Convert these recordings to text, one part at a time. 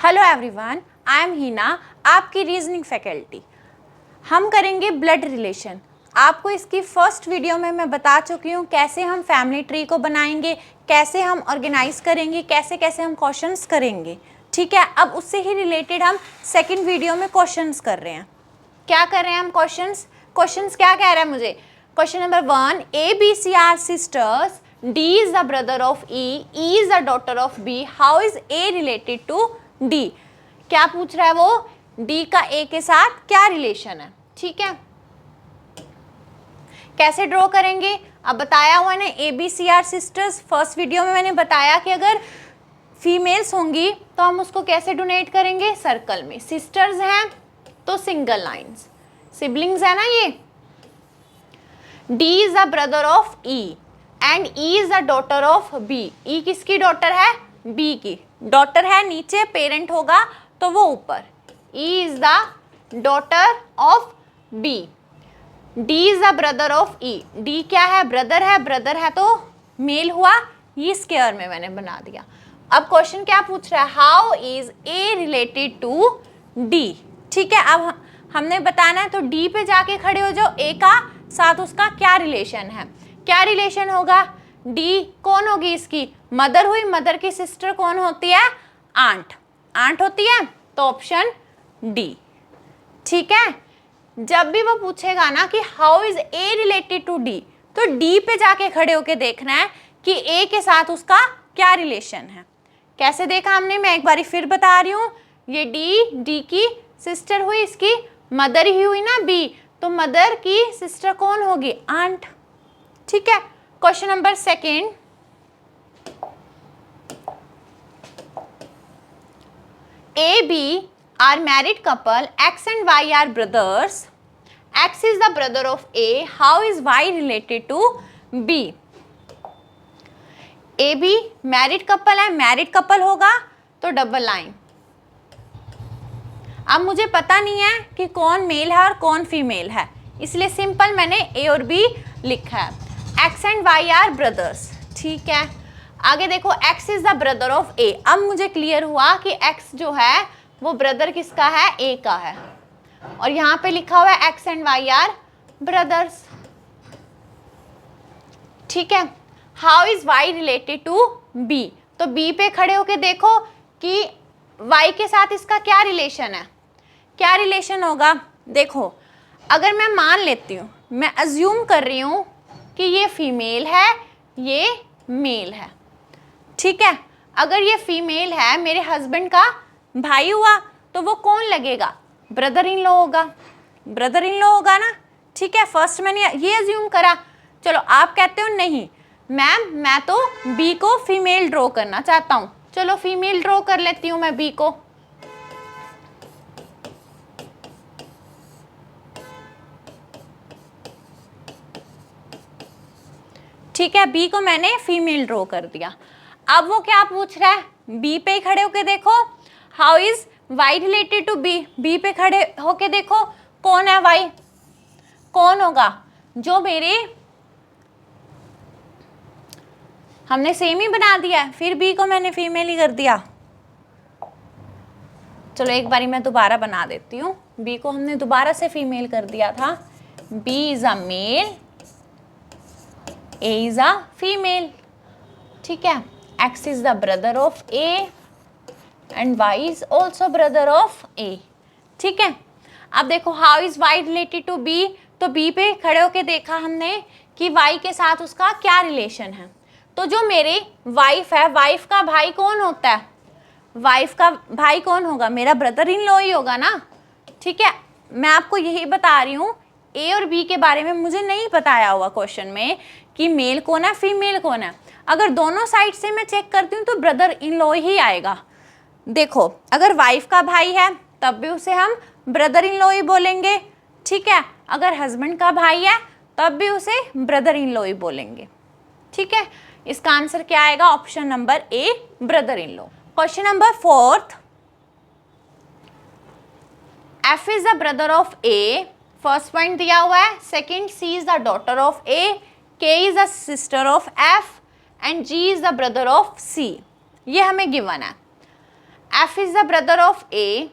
Hello everyone, I am हीना, आपकी reasoning faculty. हम करेंगे ब्लड रिलेशन। आपको इसकी फर्स्ट वीडियो में मैं बता चुकी हूँ कैसे हम फैमिली ट्री को बनाएंगे, कैसे हम ऑर्गेनाइज करेंगे, कैसे कैसे हम क्वेश्चंस करेंगे। ठीक है, अब उससे ही रिलेटेड हम सेकंड वीडियो में क्वेश्चंस कर रहे हैं। क्या कर रहे हैं हम क्वेश्चंस क्या कह रहा है मुझे? Question number 1, A B C are sisters, D is the brother of E is the daughter of B, how is A related to D. क्या पूछ रहा है वो? डी का ए के साथ क्या रिलेशन है। ठीक है, कैसे ड्रॉ करेंगे? अब बताया हुआ ना, A B C are sisters. First video में मैंने बताया कि अगर फीमेल्स होंगी तो हम उसको कैसे डोनेट करेंगे? सर्कल में। सिस्टर्स हैं तो सिंगल लाइंस, सिबलिंग्स है ना ये। D is the brother of E and E is the daughter of B. E किसकी डॉटर है? बी की डॉटर है। नीचे पेरेंट होगा तो वो ऊपर। E is the daughter of B. D is the brother of E. D क्या है? ब्रदर है। ब्रदर है तो मेल हुआ, ये स्क्वायर में मैंने बना दिया। अब क्वेश्चन क्या पूछ रहा है? How is A related to D. ठीक है, अब हमने बताना है तो डी पे जाके खड़े हो जाओ। ए का साथ उसका क्या रिलेशन है? क्या रिलेशन होगा? डी कौन होगी? इसकी मदर हुई। मदर की सिस्टर कौन होती है? आंट। आंट होती है तो ऑप्शन डी। ठीक है, जब भी वो पूछेगा ना कि how is A related to D, तो डी पे जाके खड़े होके देखना है कि ए के साथ उसका क्या रिलेशन है। कैसे देखा हमने? मैं एक बारी फिर बता रही हूँ। ये डी की सिस्टर हुई, इसकी मदर ही हुई ना बी, तो मदर की सिस्टर कौन होगी? आंट। ठीक है, question number 2, A B are married couple, X and Y are brothers. X is the brother of A. How is Y related to B? A B married couple है, married couple होगा तो double line. अब मुझे पता नहीं है कि कौन मेल है और कौन फीमेल है, इसलिए सिंपल मैंने A और B लिखा है। X and Y are brothers। ठीक है, आगे देखो, X is the brother of A। अब मुझे क्लियर हुआ कि X जो है वो ब्रदर किसका है? ए का है। और यहां पे लिखा हुआ है X and Y are brothers. ठीक है, how is Y related to B. तो बी पे खड़े होके देखो कि वाई के साथ इसका क्या रिलेशन है। क्या रिलेशन होगा? देखो, अगर मैं मान लेती हूँ, मैं अज्यूम कर रही हूँ कि ये फीमेल है, ये मेल है। ठीक है, अगर ये फीमेल है, मेरे हस्बैंड का भाई हुआ, तो वो कौन लगेगा? ब्रदर इन लॉ होगा। ब्रदर इन लॉ होगा ना। ठीक है, फर्स्ट मैंने ये अज्यूम करा। चलो, आप कहते हो नहीं मैम, मैं तो बी को फीमेल ड्रॉ करना चाहता हूँ। चलो, फीमेल ड्रॉ कर लेती हूँ मैं बी को। ठीक है, बी को मैंने फीमेल ड्रॉ कर दिया। अब वो क्या पूछ रहा है? बी पे ही खड़े होके देखो, how is Y related to B. B पे खड़े होके देखो कौन है वाई, कौन होगा? जो मेरे, हमने सेम ही बना दिया है, फिर बी को मैंने फीमेल ही कर दिया। चलो, एक बारी मैं दोबारा बना देती हूँ। बी को हमने दोबारा से फीमेल कर दिया था। B is a male, A is a female. ठीक है, X is the brother of A and y is also brother of A। ठीक है, अब देखो, how is y related to B। तो B पे खड़े होके देखा हमने कि y के साथ उसका क्या रिलेशन है। तो जो मेरी वाइफ है, वाइफ का भाई कौन होता है? वाइफ का भाई कौन होगा? मेरा ब्रदर इन लॉ ही होगा ना। ठीक है, मैं आपको यही बता रही हूँ, ए और बी के बारे में मुझे नहीं बताया हुआ क्वेश्चन में कि मेल कौन है, फीमेल कौन है। अगर दोनों साइड से मैं चेक करती हूँ तो ब्रदर इन लॉ ही आएगा। देखो, अगर वाइफ का भाई है तब भी उसे हम ब्रदर इन लॉ ही बोलेंगे। ठीक है, अगर हस्बैंड का भाई है तब भी उसे ब्रदर इन लॉ ही बोलेंगे। ठीक है, इसका आंसर क्या आएगा? Option number A, brother in law. Question number 4, F is the brother of A. First point दिया हुआ है। Second, C is the daughter of A, K is the sister of F and G is the brother of C. ये हमें given है। F is the brother of A,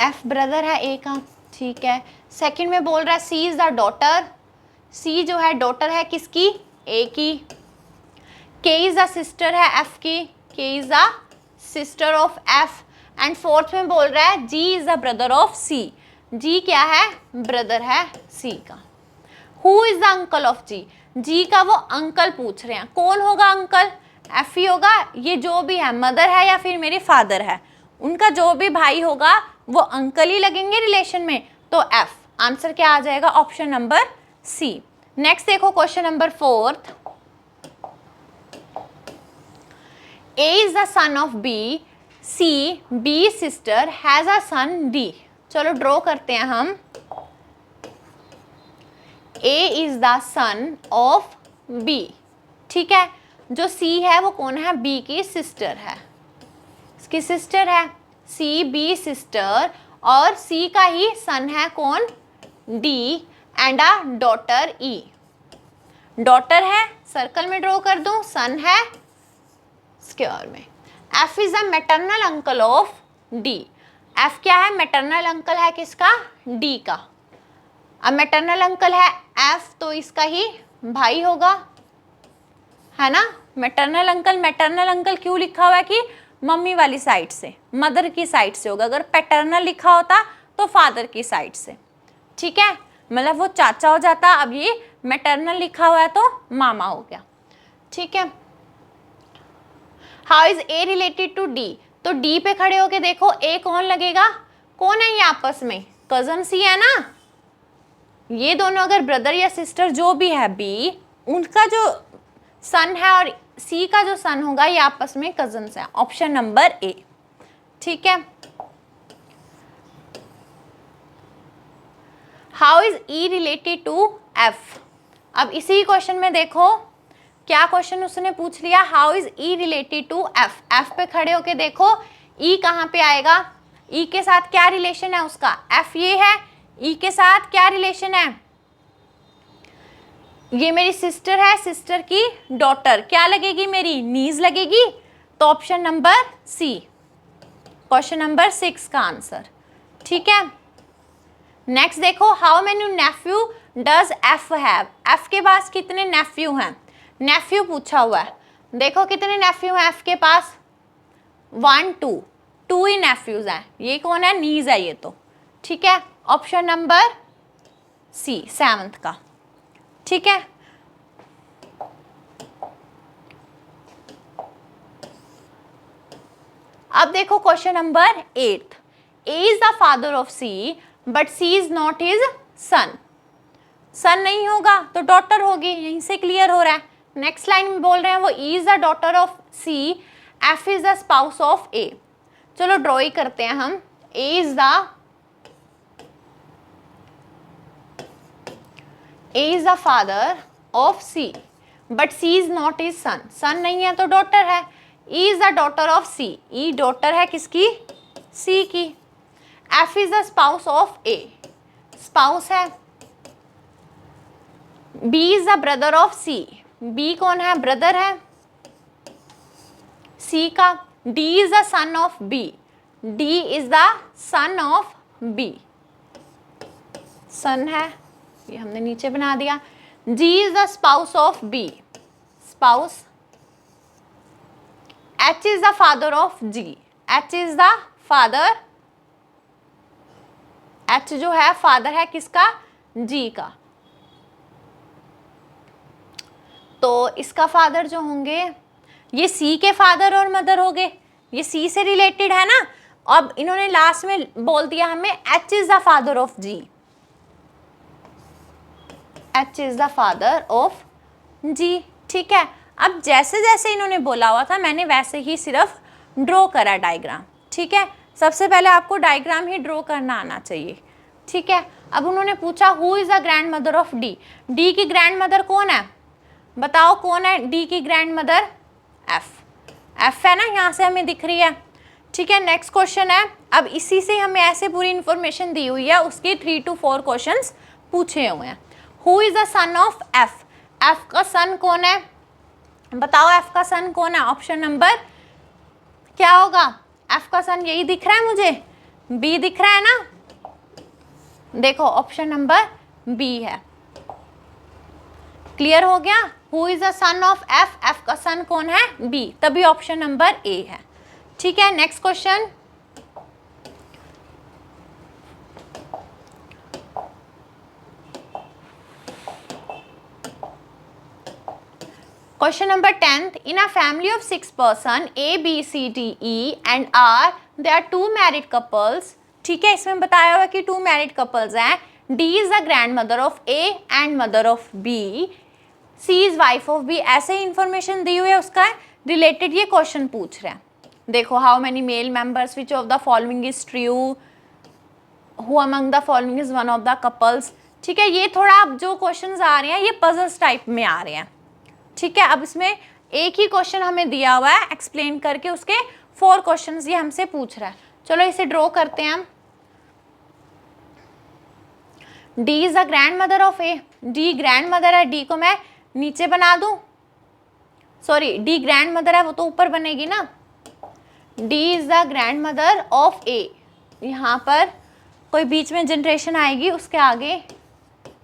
F brother है A का, ठीक है। सेकंड में बोल रहा है C is the daughter, C जो है डॉटर है किसकी, ए की। के इज द सिस्टर है एफ की, K is the sister of F. And fourth में बोल रहा है G is the brother of C, G क्या है, ब्रदर है सी का। Who is the uncle of G, G का वो अंकल पूछ रहे हैं, कौन होगा अंकल, एफ ही होगा। ये जो भी है मदर है या फिर मेरे फादर है, उनका जो भी भाई होगा वो अंकल ही लगेंगे रिलेशन में, तो एफ। आंसर क्या आ जाएगा, ऑप्शन नंबर सी। नेक्स्ट देखो question number 4th, A is the son of B, C B sister has a son D. चलो ड्रॉ करते हैं हम। A is the son of B, ठीक है। जो C है वो कौन है, B की सिस्टर है, इसकी सिस्टर है, C B सिस्टर, और C का ही सन है कौन, D, and a daughter E। Daughter है सर्कल में ड्रॉ कर दूं, सन है स्क्वायर में। F is the maternal uncle of D, F क्या है, मैटरनल अंकल है किसका, D का। अब मैटरनल अंकल है F तो इसका ही भाई होगा, है ना। मैटरनल अंकल क्यों लिखा हुआ है कि मम्मी वाली साइड से, मदर की साइड से होगा। अगर पैटर्नल लिखा होता तो फादर की साइड से, ठीक है, मतलब वो चाचा हो जाता। अब ये मैटरनल लिखा हुआ है तो मामा हो गया, ठीक है। How is A related to D, तो डी पे खड़े होके देखो ए कौन लगेगा, कौन है ये आपस में, कजन सी है ना। ये दोनों अगर ब्रदर या सिस्टर जो भी है बी, उनका जो सन है और सी का जो सन होगा ये आपस में कजन्स है, ऑप्शन नंबर ए, ठीक है। How is E related to F, अब इसी क्वेश्चन में देखो क्या क्वेश्चन उसने पूछ लिया, how is E related to F. F पे खड़े होके देखो ई कहाँ पे आएगा, ई के साथ क्या रिलेशन है उसका, एफ ये है, ई के साथ क्या रिलेशन है, ये मेरी सिस्टर है, सिस्टर की डॉटर क्या लगेगी, मेरी नीज लगेगी, तो option number C, question number 6 का आंसर, ठीक है। नेक्स्ट देखो, how many nephew does F have, F के पास कितने नेफ्यू हैं, नेफ्यू पूछा हुआ है, देखो कितने नेफ्यू हैं एफ के पास, 1 2 ही नेफ्यूज हैं। ये कौन है, नीज है ये तो, ठीक है, ऑप्शन नंबर सी 7th का, ठीक है। अब देखो question number 8th, A is the father of C but C is not his son, son नहीं होगा तो डॉटर होगी, यहीं से क्लियर हो रहा है। नेक्स्ट लाइन में बोल रहे हैं वो E is the daughter of C, F is the spouse of A. चलो ड्रॉ ही करते हैं हम, A is the father of C but C is not his son, son नहीं है तो डॉटर है। E is the daughter of C, E daughter है किसकी, सी की। F is the spouse of A, spouse है। B is the brother of C, B कौन है, ब्रदर है सी का। D is the son of B, D is the son of B, son है, ये हमने नीचे बना दिया। G is the spouse of B, spouse. H is the father of G, H is the father, H जो है father है किसका, जी का। तो इसका फादर जो होंगे ये सी के फादर और मदर हो गए, ये सी से रिलेटेड है ना। अब इन्होंने लास्ट में बोल दिया हमें H is the father of G, H is the father of G, ठीक है। अब जैसे जैसे इन्होंने बोला हुआ था मैंने वैसे ही सिर्फ ड्रॉ करा डायग्राम, ठीक है। सबसे पहले आपको डायग्राम ही ड्रॉ करना आना चाहिए, ठीक है। अब उन्होंने पूछा who is the grandmother of D, D की ग्रैंड मदर कौन है, बताओ कौन है डी की ग्रैंड मदर, एफ, एफ है ना, यहाँ से हमें दिख रही है, ठीक है। नेक्स्ट क्वेश्चन है, अब इसी से हमें ऐसे पूरी इंफॉर्मेशन दी हुई है, उसके 3 to 4 क्वेश्चंस पूछे हुए हैं। Who is the son of F, F का सन कौन है, बताओ एफ का सन कौन है? ऑप्शन नंबर क्या होगा? एफ का सन यही दिख रहा है मुझे, बी दिख रहा है ना, देखो ऑप्शन नंबर बी है। क्लियर हो गया? Who is the son of F, F का सन कौन है? बी, तभी ऑप्शन नंबर ए है। ठीक है, next question. Question number 10th. In a family of 6 person, A, B, C, D, E and R, there are 2 married couples. ठीक है, इसमें बताया हुआ कि 2 married couples हैं. D is the grandmother of A and mother of B. C is wife of B. ऐसे ही information दी हुई है, उसका related ये question पूछ रहा है. देखो, how many male members, which of the following is true, who among the following is one of the couples. ठीक है, ये थोड़ा अब जो questions आ रहे हैं ये puzzles type में आ रहे हैं. ठीक है, अब इसमें एक ही क्वेश्चन हमें दिया हुआ है एक्सप्लेन करके, उसके 4 क्वेश्चंस ये हमसे पूछ रहा है. चलो इसे ड्रॉ करते हैं हम. D is the grandmother of A, D grand mother है, D को मैं नीचे बना दूं, सॉरी D ग्रैंड मदर है वो तो ऊपर बनेगी ना. D is the grandmother of A, यहाँ पर कोई बीच में जनरेशन आएगी, उसके आगे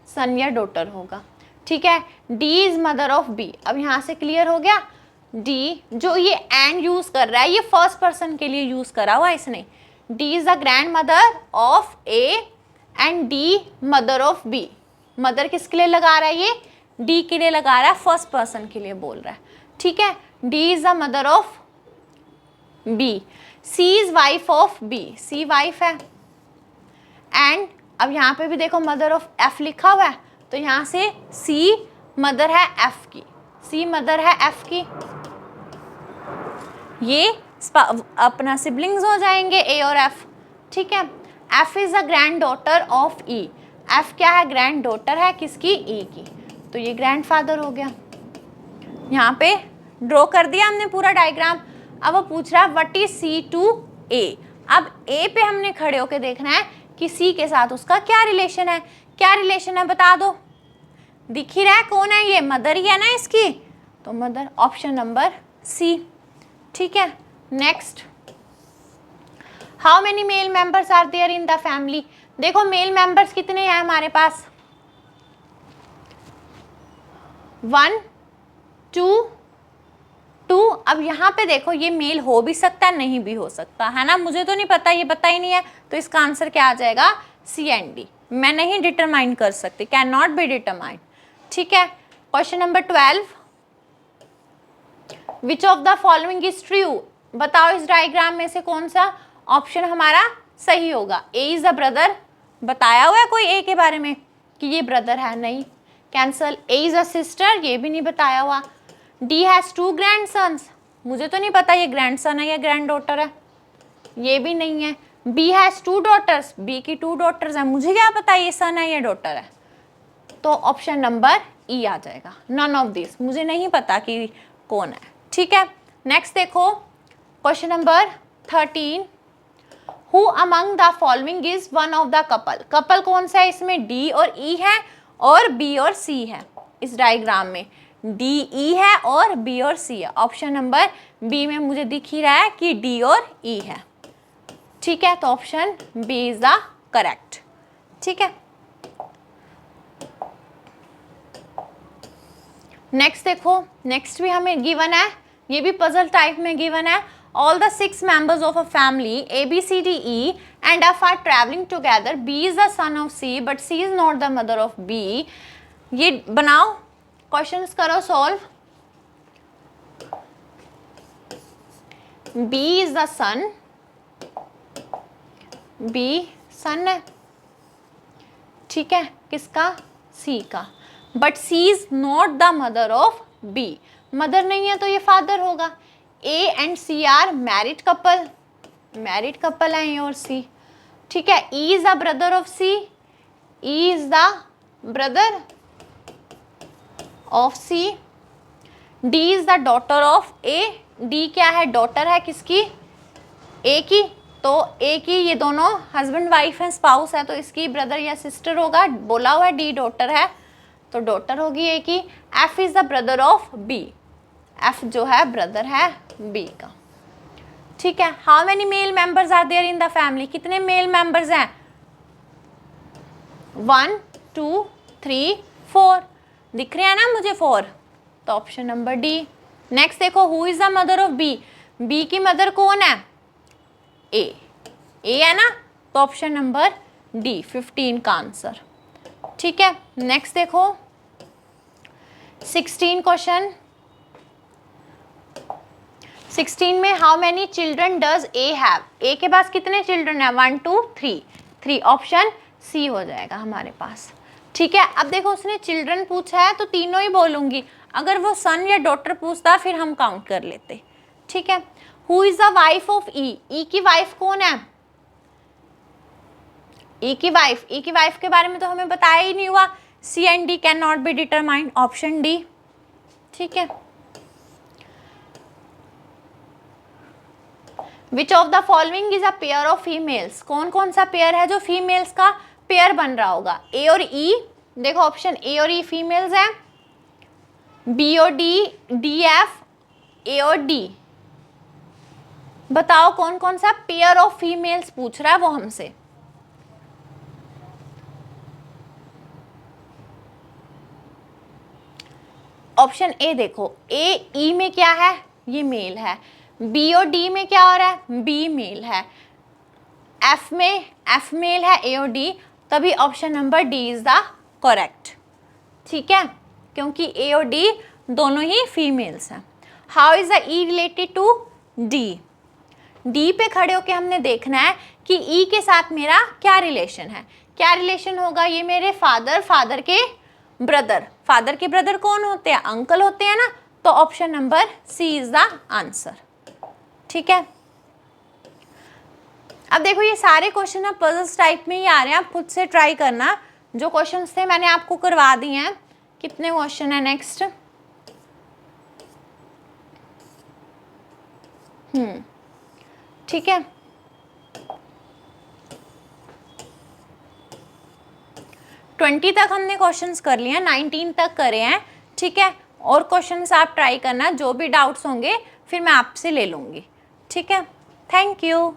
सन या डॉटर होगा. ठीक है, D is mother of B. अब यहाँ से क्लियर हो गया. D जो ये एंड यूज कर रहा है ये फर्स्ट पर्सन के लिए यूज करा हुआ है इसने. D is the grandmother of A and D mother of B. Mother किसके लिए लगा रहा है ये? D के लिए लगा रहा है, फर्स्ट पर्सन के लिए बोल रहा है. ठीक है, D is the mother of B. C is wife of B. C wife है. एंड अब यहाँ पे भी देखो मदर ऑफ F लिखा हुआ है, तो यहाँ से C मदर है F की, C मदर है F की. ये अपना सिबलिंग्स हो जाएंगे A और F. ठीक है, F is the grand daughter of E. F क्या है? ग्रैंड डॉटर है किसकी? E की. तो ये ग्रैंडफादर हो गया. यहाँ पे ड्रॉ कर दिया हमने पूरा डायग्राम. अब वो पूछ रहा है what is C to A. अब A पे हमने खड़े होके देखना है कि C के साथ उसका क्या रिलेशन है. क्या रिलेशन है बता दो. दिख ही रहा है कौन है ये? मदर ही है ना इसकी, तो मदर, ऑप्शन नंबर सी. ठीक है, next. How many male members are there in the family. देखो मेल मेंबर्स कितने हैं हमारे पास? 1 2 2. अब यहाँ पे देखो ये मेल हो भी सकता है, नहीं भी हो सकता है ना, मुझे तो नहीं पता, ये पता ही नहीं है, तो इसका आंसर क्या आ जाएगा? C and D. मैं नहीं डिटरमाइन कर सकती, कैन नॉट बी डिटरमाइंड. ठीक है, question number 12. Which of the following is true. बताओ इस डायग्राम में से कौन सा ऑप्शन हमारा सही होगा. A is the brother. बताया हुआ है कोई A के बारे में कि ये ब्रदर है? नहीं, cancel. A is a sister, ये भी नहीं बताया हुआ. D has 2 ग्रैंडसन्स. मुझे तो नहीं पता ये ग्रैंडसन है या ग्रैंड डॉटर है, ये भी नहीं है. B has 2 daughters. B की 2 डॉटर्स हैं, मुझे क्या पता ये सन है या डॉटर है, तो ऑप्शन नंबर E आ जाएगा. नन ऑफ दिस, मुझे नहीं पता कि कौन है. ठीक है, नेक्स्ट देखो question number 13. Who among the following is one of the couple. Couple कौन सा है इसमें? D और E है और B और C है. इस डायग्राम में D E है और B और C है. ऑप्शन नंबर B में मुझे दिख ही रहा है कि D और E है. ठीक है, तो option B is the correct. ठीक है, नेक्स्ट देखो. नेक्स्ट भी हमें गिवन है, ये भी पजल टाइप में गिवन है. All the 6 members of a family A B C D E and F are traveling together. B is the son of C but C is not the mother of B. ये बनाओ, questions करो solve. B is the son, B सन है. ठीक है, किसका? C का. But C is not the mother of B. Mother नहीं है तो ये फादर होगा. A and C are married couple. Married couple है A और C. ठीक है, E is the brother of C. E is the brother of C. D is the daughter of A. D क्या है? डॉटर है किसकी? A की. तो A की, ये दोनों हस्बैंड वाइफ है, स्पाउस है, तो इसकी ब्रदर या सिस्टर होगा. बोला हुआ है D डॉटर है, तो डॉटर होगी ए की। F is the brother of B, F जो है ब्रदर है बी का। ठीक है, how many male members are there in the family, कितने मेल मेंबर्स हैं? 1 2 3 4, दिख रहे हैं ना मुझे 4, तो ऑप्शन नंबर डी। नेक्स्ट देखो, who is the mother of B, B की मदर कौन है? ए है ना, तो ऑप्शन नंबर डी 15 का आंसर। ठीक है, नेक्स्ट देखो 16 क्वेश्चन। 16 में how many children does A have, A के पास कितने चिल्ड्रन है? 1 2 3, 3, ऑप्शन सी हो जाएगा हमारे पास। ठीक है, अब देखो उसने चिल्ड्रन पूछा है तो तीनों ही बोलूंगी, अगर वो सन या डॉटर पूछता फिर हम काउंट कर लेते। ठीक है, who is the wife of E, E की वाइफ कौन है? ई की वाइफ के बारे में तो हमें बताया ही नहीं हुआ, C and D can not be determined, option D. ठीक है, which of the following is a pair of females, कौन कौन सा पेयर है जो फीमेल्स का पेयर बन रहा होगा? ए और ई, देखो ऑप्शन ए और ई फीमेल्स हैं, बी और डी, डी एफ, ए और डी, बताओ कौन कौन सा पेयर ऑफ फीमेल्स पूछ रहा है वो हमसे। ऑप्शन ए देखो, ए ई में क्या है? ये मेल है। बी और डी में क्या हो रहा है? बी मेल है। एफ में एफ मेल है, ए और डी, तभी option number D is the correct. ठीक है, क्योंकि ए और डी दोनों ही फीमेल्स हैं। How is the E related to D, D पे खड़े होके हमने देखना है कि ई के साथ मेरा क्या रिलेशन है। क्या रिलेशन होगा? ये मेरे फादर के ब्रदर, फादर के ब्रदर कौन होते हैं? अंकल होते हैं ना, तो option number C is the answer. ठीक है, अब देखो ये सारे क्वेश्चन अब पजल्स टाइप में ही आ रहे हैं, आप खुद से ट्राई करना। जो क्वेश्चंस थे मैंने आपको करवा दिए हैं। कितने क्वेश्चन है नेक्स्ट? ठीक है, ट्वेंटी तक हमने क्वेश्चंस कर लिए हैं, 19 तक करे हैं। ठीक है, और क्वेश्चंस आप ट्राई करना, जो भी डाउट्स होंगे फिर मैं आपसे ले लूँगी। ठीक है, थैंक यू।